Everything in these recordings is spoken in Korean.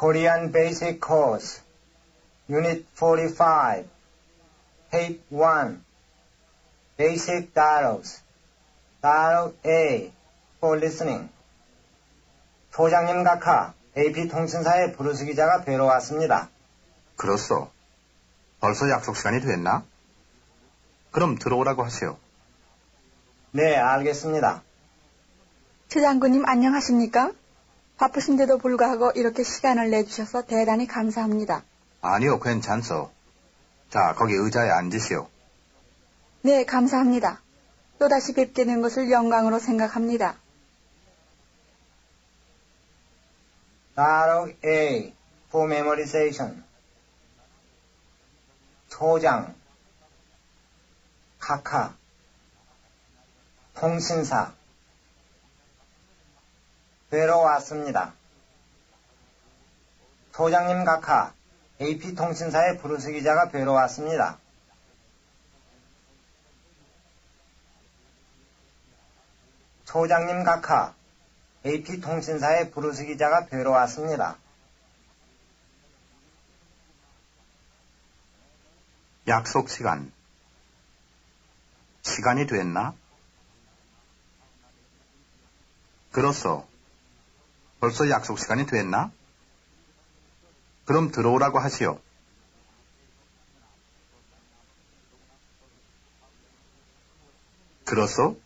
Korean Basic Course, Unit 45, Tape 1, Basic Dialogues, Dialogue A, for listening. 소장님 각하, AP통신사의 브루스 기자가 뵈러 왔습니다. 그렇소. 벌써 약속 시간이 됐나? 그럼 들어오라고 하세요. 네, 알겠습니다. 최 장군님 안녕하십니까? 바쁘신데도 불구하고 이렇게 시간을 내주셔서 대단히 감사합니다. 아니요, 괜찮소. 자, 거기 의자에 앉으시오. 네, 감사합니다. 또다시 뵙게 된 것을 영광으로 생각합니다. Dialogue A, for memorization. 소장, 각하, 통신사. 뵈러 왔습니다. 소장님 각하, AP통신사의 브루스 기자가 뵈러 왔습니다. 소장님 각하, AP통신사의 브루스 기자가 뵈러 왔습니다. 약속 시간. 시간이 됐나? 그렇소. 벌써 약속 시간이 됐나? 그럼 들어오라고 하시오. 그렇소?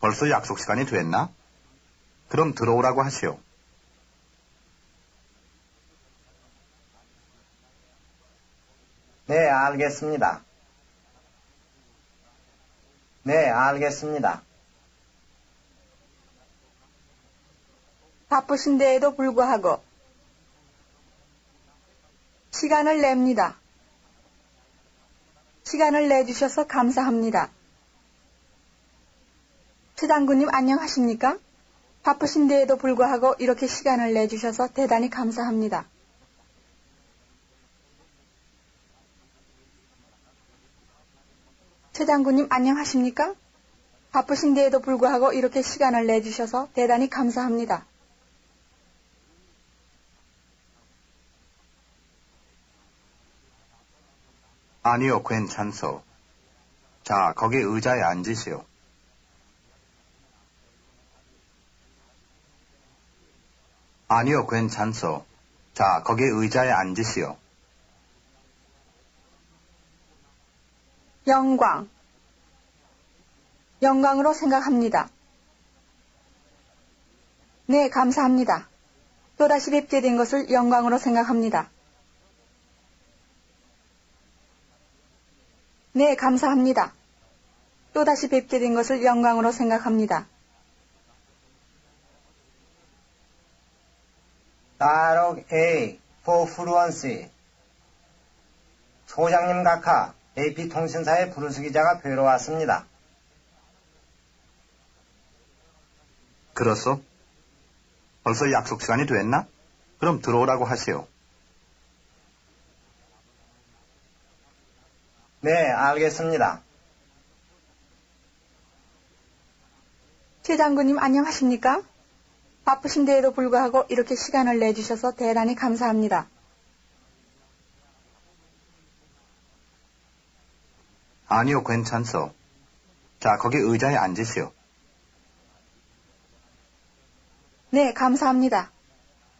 벌써 약속 시간이 됐나? 그럼 들어오라고 하시오. 네, 알겠습니다. 네, 알겠습니다. 바쁘신데에도 불구하고 시간을 냅니다. 시간을 내주셔서 감사합니다. 최 장군님 안녕하십니까? 바쁘신데에도 불구하고 이렇게 시간을 내주셔서 대단히 감사합니다. 최 장군님 안녕하십니까? 바쁘신데에도 불구하고 이렇게 시간을 내주셔서 대단히 감사합니다. 아니요, 괜찮소. 자, 거기 의자에 앉으시오. 아니요, 괜찮소. 자, 거기 의자에 앉으시오. 영광. 영광으로 생각합니다. 네, 감사합니다. 또다시 뵙게 된 것을 영광으로 생각합니다. 네, 감사합니다. 또다시 뵙게 된 것을 영광으로 생각합니다. Dialogue A, for fluency. 소장님 각하, AP통신사의 브루스 기자가 뵈러 왔습니다. 그렇소? 벌써 약속 시간이 됐나? 그럼 들어오라고 하시오. 네, 알겠습니다. 최 장군님 안녕하십니까? 바쁘신데에도 불구하고 이렇게 시간을 내주셔서 대단히 감사합니다. 아니요, 괜찮소. 자, 거기 의자에 앉으시오. 네, 감사합니다.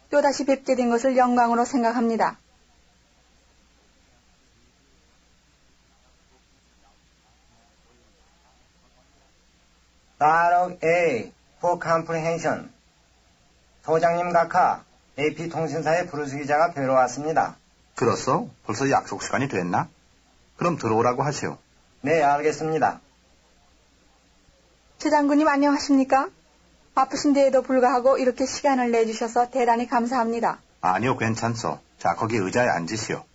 또다시 뵙게 된 것을 영광으로 생각합니다. Dialogue A, for comprehension. 소장님 각하, AP통신사의 브루스 기자가 뵈러 왔습니다. 그렇소? 벌써 약속 시간이 됐나? 그럼 들어오라고 하시오. 네, 알겠습니다. 최 장군님 안녕하십니까? 바쁘신데에도 불구하고 이렇게 시간을 내주셔서 대단히 감사합니다. 아니요, 괜찮소. 자, 거기 의자에 앉으시오.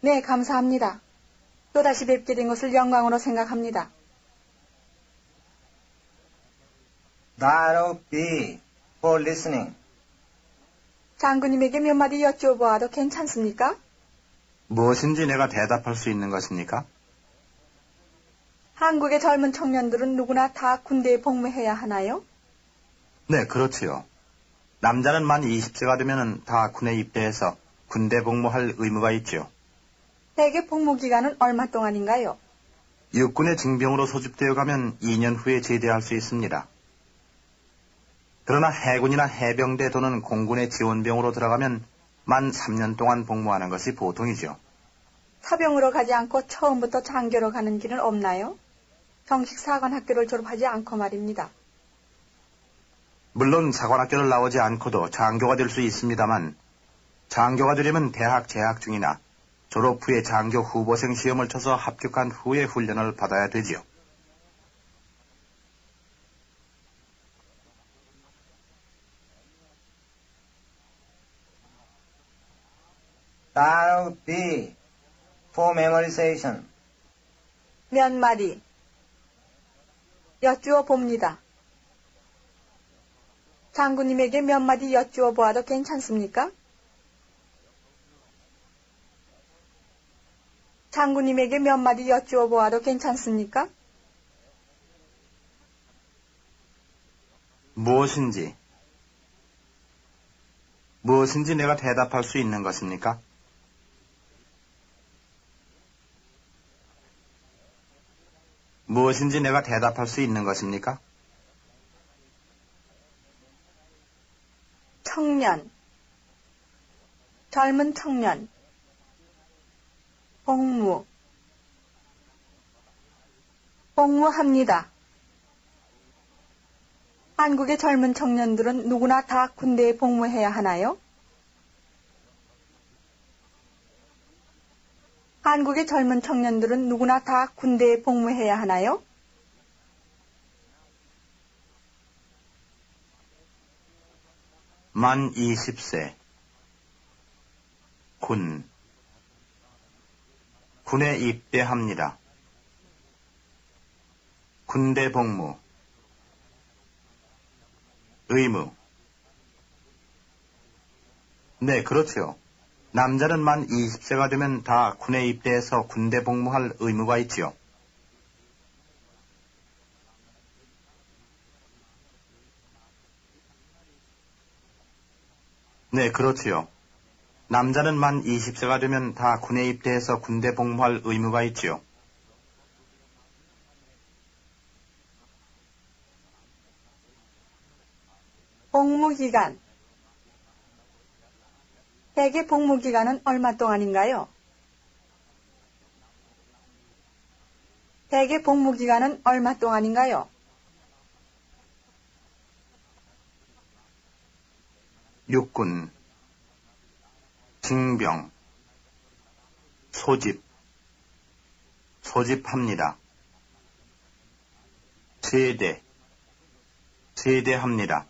네, 감사합니다. 또다시 뵙게 된 것을 영광으로 생각합니다. Dialogue B, for listening. 장군님에게 몇 마디 여쭤보아도 괜찮습니까? 무엇인지 내가 대답할 수 있는 것입니까? 한국의 젊은 청년들은 누구나 다 군대에 복무해야 하나요? 네, 그렇지요. 남자는 만 20세가 되면 다 군에 입대해서 군대 복무할 의무가 있지요. 대개 복무 기간은 얼마 동안인가요? 육군의 징병으로 소집되어 가면 2년 후에 제대할 수 있습니다. 그러나 해군이나 해병대 또는 공군의 지원병으로 들어가면 만 3년 동안 복무하는 것이 보통이죠. 사병으로 가지 않고 처음부터 장교로 가는 길은 없나요? 정식 사관학교를 졸업하지 않고 말입니다. 물론 사관학교를 나오지 않고도 장교가 될 수 있습니다만 장교가 되려면 대학 재학 중이나 졸업 후에 장교 후보생 시험을 쳐서 합격한 후에 훈련을 받아야 되지요. Dialogue B. For memorization. 몇 마디 여쭈어 봅니다. 장군님에게 몇 마디 여쭈어 보아도 괜찮습니까? 장군님에게 몇 마디 여쭈어 보아도 괜찮습니까? 무엇인지 내가 대답할 수 있는 것입니까? 무엇인지 내가 대답할 수 있는 것입니까? 청년, 젊은 청년, 복무합니다. 한국의 젊은 청년들은 누구나 다 군대에 복무해야 하나요? 한국의 젊은 청년들은 누구나 다 군대에 복무해야 하나요? 만 20세 군에 입대합니다. 군대 복무 의무 네, 그렇죠. 남자는 만 20세가 되면 다 군에 입대해서 군대 복무할 의무가 있지요. 네, 그렇지요. 남자는 만 20세가 되면 다 군에 입대해서 군대 복무할 의무가 있지요. 복무기간 대개 복무기간은 얼마 동안인가요? 대개 복무기간은 얼마 동안인가요? 육군, 징병, 소집합니다. 제대합니다.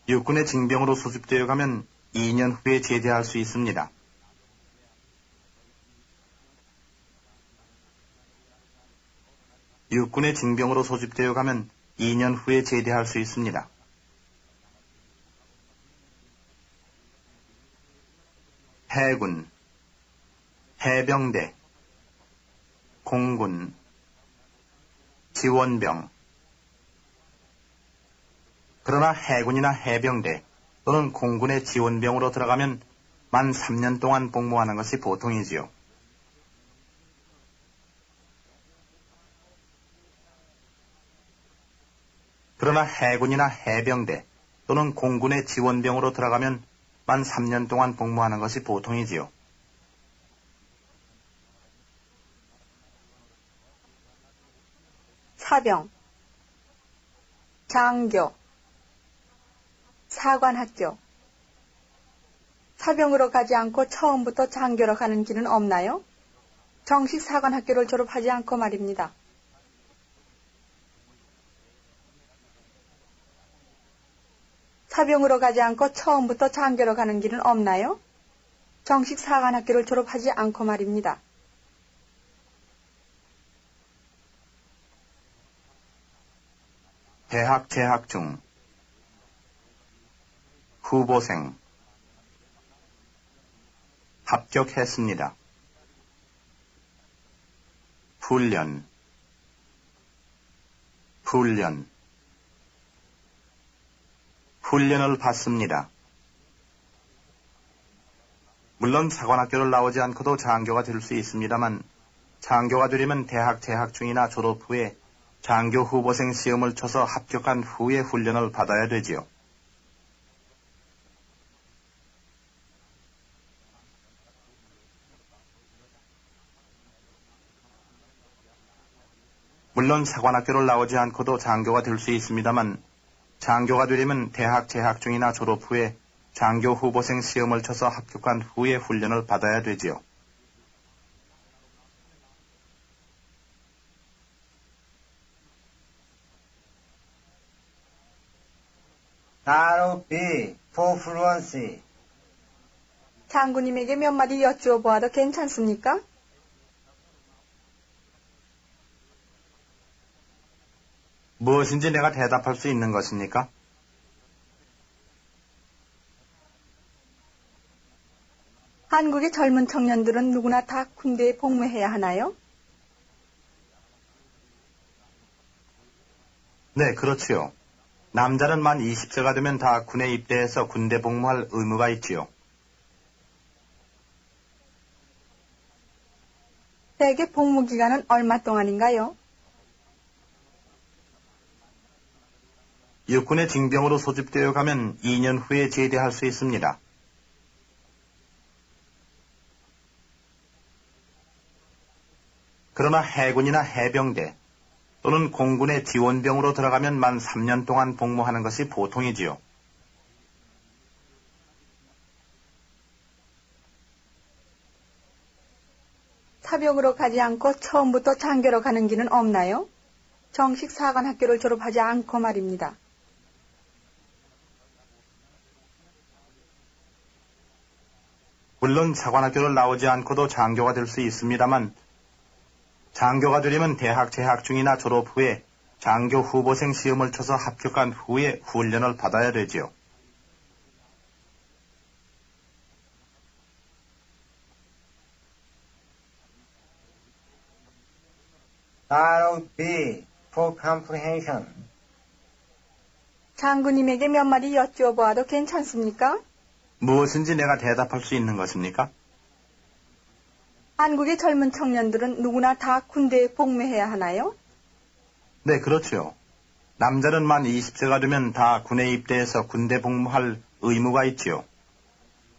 육군의 징병으로 소집되어 가면 2년 후에 제대할 수 있습니다. 육군의 징병으로 소집되어 가면 2년 후에 제대할 수 있습니다. 해군, 해병대, 공군, 지원병. 그러나 해군이나 해병대 또는 공군의 지원병으로 들어가면 만 3년 동안 복무하는 것이 보통이지요. 그러나 해군이나 해병대 또는 공군의 지원병으로 들어가면 만 3년 동안 복무하는 것이 보통이지요. 사병, 장교, 사관학교. 사병으로 가지 않고 처음부터 장교로 가는 길은 없나요? 정식 사관학교를 졸업하지 않고 말입니다. 사병으로 가지 않고 처음부터 장교로 가는 길은 없나요? 정식 사관학교를 졸업하지 않고 말입니다. 대학 재학 중 후보생 합격했습니다. 훈련 훈련을 받습니다. 물론 사관학교를 나오지 않고도 장교가 될 수 있습니다만 장교가 되려면 대학 재학 중이나 졸업 후에 장교 후보생 시험을 쳐서 합격한 후에 훈련을 받아야 되지요. 물론 사관학교를 나오지 않고도 장교가 될 수 있습니다만 장교가 되려면 대학 재학 중이나 졸업 후에 장교 후보생 시험을 쳐서 합격한 후에 훈련을 받아야 되지요. Dialogue B for fluency. 장군님에게 몇 마디 여쭈어 보아도 괜찮습니까? 무엇인지 내가 대답할 수 있는 것입니까? 한국의 젊은 청년들은 누구나 다 군대에 복무해야 하나요? 네, 그렇지요. 남자는 만 20세가 되면 다 군에 입대해서 군대 복무할 의무가 있지요. 대개 복무 기간은 얼마 동안인가요? 육군의 징병으로 소집되어 가면 2년 후에 제대할 수 있습니다. 그러나 해군이나 해병대 또는 공군의 지원병으로 들어가면 만 3년 동안 복무하는 것이 보통이지요. 사병으로 가지 않고 처음부터 장교로 가는 길은 없나요? 정식 사관학교를 졸업하지 않고 말입니다. 물론 사관학교를 나오지 않고도 장교가 될 수 있습니다만 장교가 되려면 대학 재학 중이나 졸업 후에 장교 후보생 시험을 쳐서 합격한 후에 훈련을 받아야 되지요. Dialogue B for comprehension. 장군님에게 몇 마디 여쭈어 보아도 괜찮습니까? 무엇인지 내가 대답할 수 있는 것입니까? 한국의 젊은 청년들은 누구나 다 군대에 복무해야 하나요? 네, 그렇죠. 남자는 만 20세가 되면 다 군에 입대해서 군대 복무할 의무가 있지요.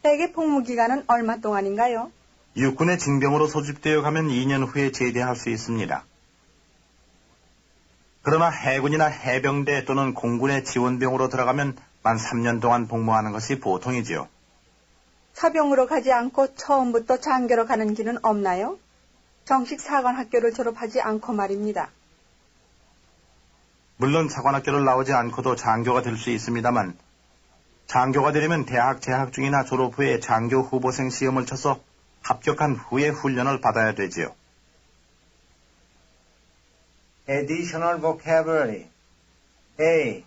대개 복무 기간은 얼마 동안인가요? 육군의 징병으로 소집되어 가면 2년 후에 제대할 수 있습니다. 그러나 해군이나 해병대 또는 공군의 지원병으로 들어가면 만 3년 동안 복무하는 것이 보통이지요. 사병으로 가지 않고 처음부터 장교로 가는 길은 없나요? 정식 사관학교를 졸업하지 않고 말입니다. 물론 사관학교를 나오지 않고도 장교가 될 수 있습니다만 장교가 되려면 대학 재학 중이나 졸업 후에 장교 후보생 시험을 쳐서 합격한 후에 훈련을 받아야 되지요. Additional vocabulary. A.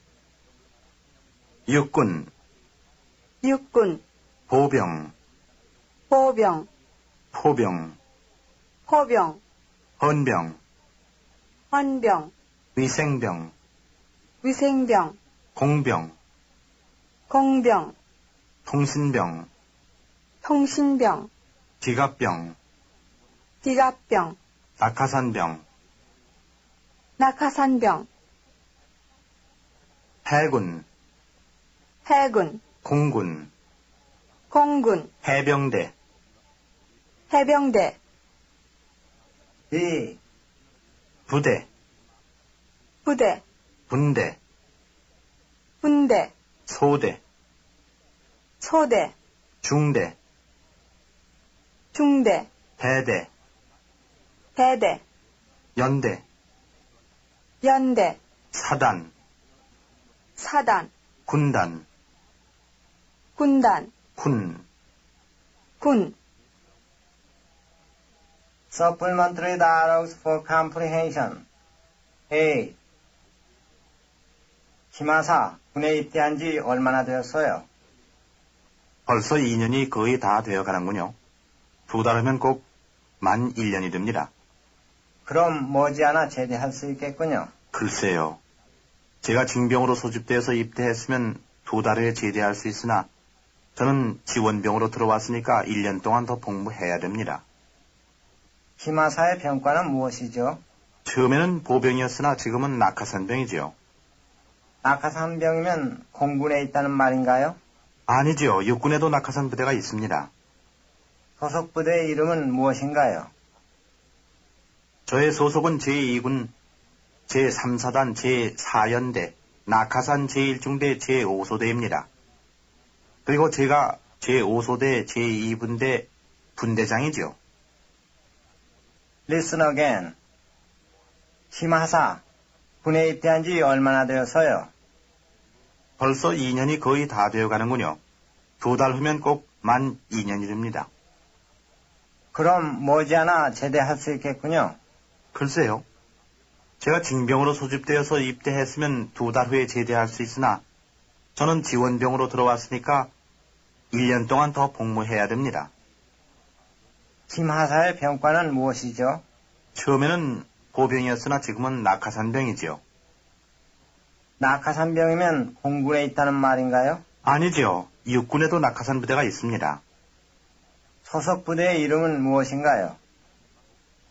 육군, 육군, 보병, 보병, 포병, 포병, 헌병, 헌병, 위생병, 위생병, 공병, 공병, 통신병, 통신병, 기갑병, 기갑병, 낙하산병, 낙하산병, 해군, 해군, 공군, 공군, 해병대, 해병대, B. 부대, 부대, 분대, 분대, 소대, 소대, 중대, 중대, 대대, 대대, 연대, 연대, 사단, 사단, 군단, 군단, 군, 군, Supplementary dialogues for comprehension. A. 김하사, 군에 입대한 지 얼마나 되었어요? 벌써 2년이 거의 다 되어 가는군요. 2달 후면 꼭 만 1년이 됩니다. 그럼 머지않아 제대할 수 있겠군요. 글쎄요. 제가 징병으로 소집돼서 입대했으면 2달 후에 제대할 수 있으나 저는 지원병으로 들어왔으니까 1년 동안 더 복무해야 됩니다. 기마사의 병과는 무엇이죠? 처음에는 보병이었으나 지금은 낙하산병이지요. 낙하산병이면 공군에 있다는 말인가요? 아니지요. 육군에도 낙하산 부대가 있습니다. 소속 부대의 이름은 무엇인가요? 저의 소속은 제2군 제3사단 제4연대 낙하산 제1중대 제5소대입니다. 그리고 제가 제5소대 제2분대 분대장이죠. Listen again. 기마사, 군에 입대한 지 얼마나 되었어요? 벌써 2년이 거의 다 되어가는군요. 2달 후면 꼭 만 2년이 됩니다. 그럼 머지않아 제대할 수 있겠군요. 글쎄요. 제가 징병으로 소집되어서 입대했으면 2달 후에 제대할 수 있으나 저는 지원병으로 들어왔으니까 1년 동안 더 복무해야 됩니다. 김하사의 병과는 무엇이죠? 처음에는 보병이었으나 지금은 낙하산병이지요. 낙하산병이면 공군에 있다는 말인가요? 아니죠. 육군에도 낙하산 부대가 있습니다. 소속 부대의 이름은 무엇인가요?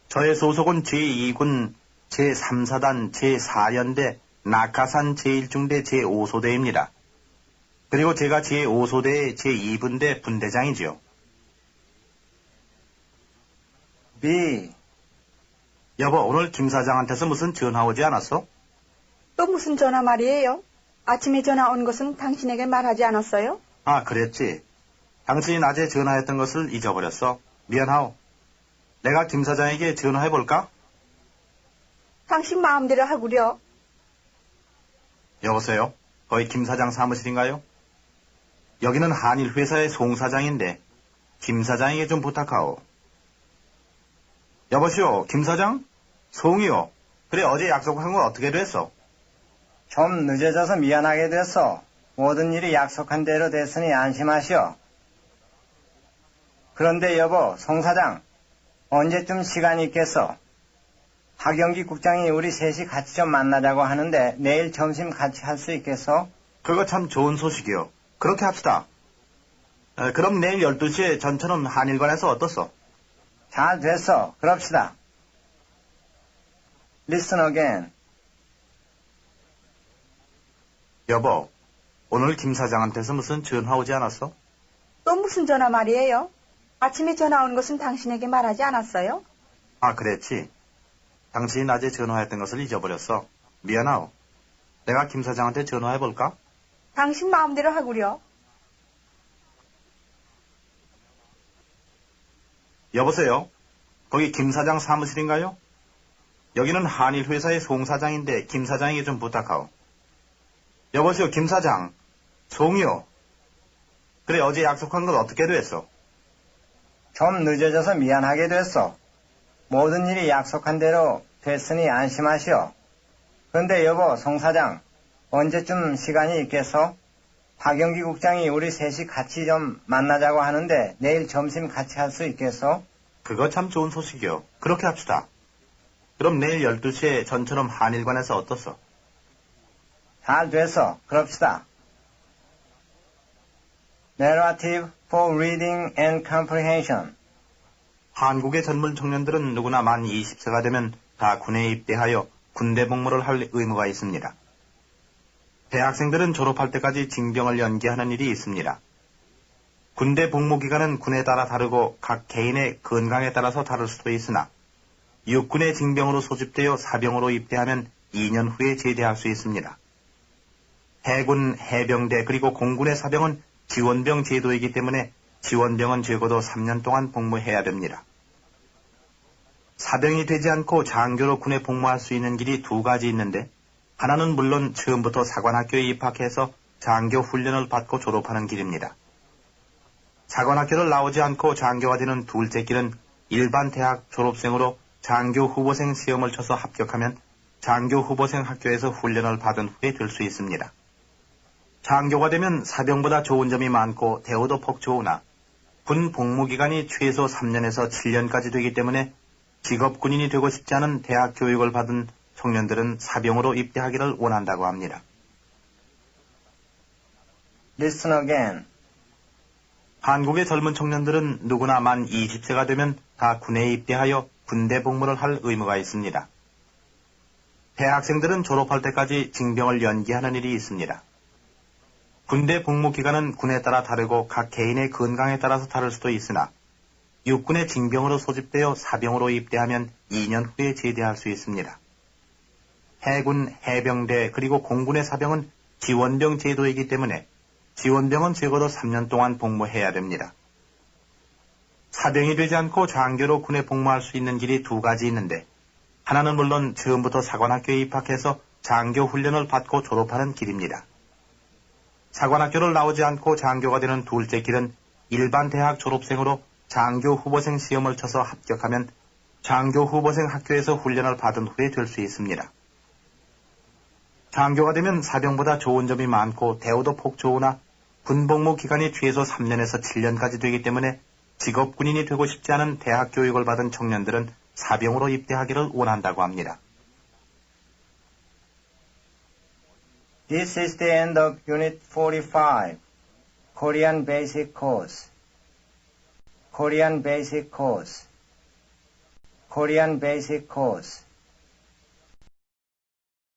저의 소속은 제2군 제3사단 제4연대 낙하산 제1중대 제5소대입니다. 그리고 제가 제5소대의 제2분대 분대장이지요. B. 여보, 오늘 김 사장한테서 무슨 전화 오지 않았어? 또 무슨 전화 말이에요? 아침에 전화 온 것은 당신에게 말하지 않았어요? 아, 그랬지. 당신이 낮에 전화했던 것을 잊어버렸어. 미안하오. 내가 김 사장에게 전화해볼까? 당신 마음대로 하구려. 여보세요? 거기 김 사장 사무실인가요? 여기는 한일 회사의 송 사장인데 김 사장에게 좀 부탁하오. 여보시오, 김 사장? 송이요. 그래, 어제 약속한 건 어떻게 됐어? 좀 늦어져서 미안하게 됐어. 모든 일이 약속한 대로 됐으니 안심하시오. 그런데 여보, 송 사장, 언제쯤 시간이 있겠어? 박영기 국장이 우리 셋이 같이 좀 만나자고 하는데 내일 점심 같이 할 수 있겠어? 그거 참 좋은 소식이요. 그렇게 합시다. 그럼 내일 12시에 전처럼 한일관에서 어떻소? 잘 됐어. 그럽시다. Listen again. 여보, 오늘 김 사장한테서 무슨 전화 오지 않았어? 또 무슨 전화 말이에요? 아침에 전화 온 것은 당신에게 말하지 않았어요? 아, 그랬지. 당신이 낮에 전화했던 것을 잊어버렸어. 미안하오. 내가 김 사장한테 전화해볼까? 당신 마음대로 하구려. 여보세요? 거기 김 사장 사무실인가요? 여기는 한일 회사의 송 사장인데 김 사장에게 좀 부탁하오. 여보세요, 김 사장. 송이요. 그래, 어제 약속한 건 어떻게 됐어? 좀 늦어져서 미안하게 됐어. 모든 일이 약속한 대로 됐으니 안심하시오. 그런데 여보, 송 사장, 언제쯤 시간이 있겠어? 박영기 국장이 우리 셋이 같이 좀 만나자고 하는데 내일 점심 같이 할 수 있겠어? 그거 참 좋은 소식이요. 그렇게 합시다. 그럼 내일 12시에 전처럼 한일관에서 어떻소? 잘 됐어. 그럽시다. Narrative for Reading and Comprehension. 한국의 젊은 청년들은 누구나 만 20세가 되면 다 군에 입대하여 군대 복무를 할 의무가 있습니다. 대학생들은 졸업할 때까지 징병을 연기하는 일이 있습니다. 군대 복무 기간은 군에 따라 다르고 각 개인의 건강에 따라서 다를 수도 있으나 육군의 징병으로 소집되어 사병으로 입대하면 2년 후에 제대할 수 있습니다. 해군, 해병대 그리고 공군의 사병은 지원병 제도이기 때문에 지원병은 적어도 3년 동안 복무해야 됩니다. 사병이 되지 않고 장교로 군에 복무할 수 있는 길이 2가지 있는데 하나는 물론 처음부터 사관학교에 입학해서 장교 훈련을 받고 졸업하는 길입니다. 사관학교를 나오지 않고 장교가 되는 둘째 길은 일반 대학 졸업생으로 장교 후보생 시험을 쳐서 합격하면 장교 후보생 학교에서 훈련을 받은 후에 될 수 있습니다. 장교가 되면 사병보다 좋은 점이 많고 대우도 폭 좋으나 군 복무기간이 최소 3년에서 7년까지 되기 때문에 직업군인이 되고 싶지 않은 대학 교육을 받은 청년들은 사병으로 입대하기를 원한다고 합니다. Listen again. 한국의 젊은 청년들은 누구나 만 20세가 되면 다 군에 입대하여 군대 복무를 할 의무가 있습니다. 대학생들은 졸업할 때까지 징병을 연기하는 일이 있습니다. 군대 복무 기간은 군에 따라 다르고 각 개인의 건강에 따라서 다를 수도 있으나 육군의 징병으로 소집되어 사병으로 입대하면 2년 후에 제대할 수 있습니다. 해군, 해병대 그리고 공군의 사병은 지원병 제도이기 때문에 지원병은 적어도 3년 동안 복무해야 됩니다. 사병이 되지 않고 장교로 군에 복무할 수 있는 길이 두 가지 있는데 하나는 물론 처음부터 사관학교에 입학해서 장교 훈련을 받고 졸업하는 길입니다. 사관학교를 나오지 않고 장교가 되는 둘째 길은 일반 대학 졸업생으로 장교 후보생 시험을 쳐서 합격하면 장교 후보생 학교에서 훈련을 받은 후에 될 수 있습니다. 장교가 되면 사병보다 좋은 점이 많고 대우도 폭 좋으나 군복무 기간이 최소 3년에서 7년까지 되기 때문에 직업 군인이 되고 싶지 않은 대학 교육을 받은 청년들은 사병으로 입대하기를 원한다고 합니다. This is the end of Unit 45, Korean Basic Course. Korean Basic Course. Korean Basic Course.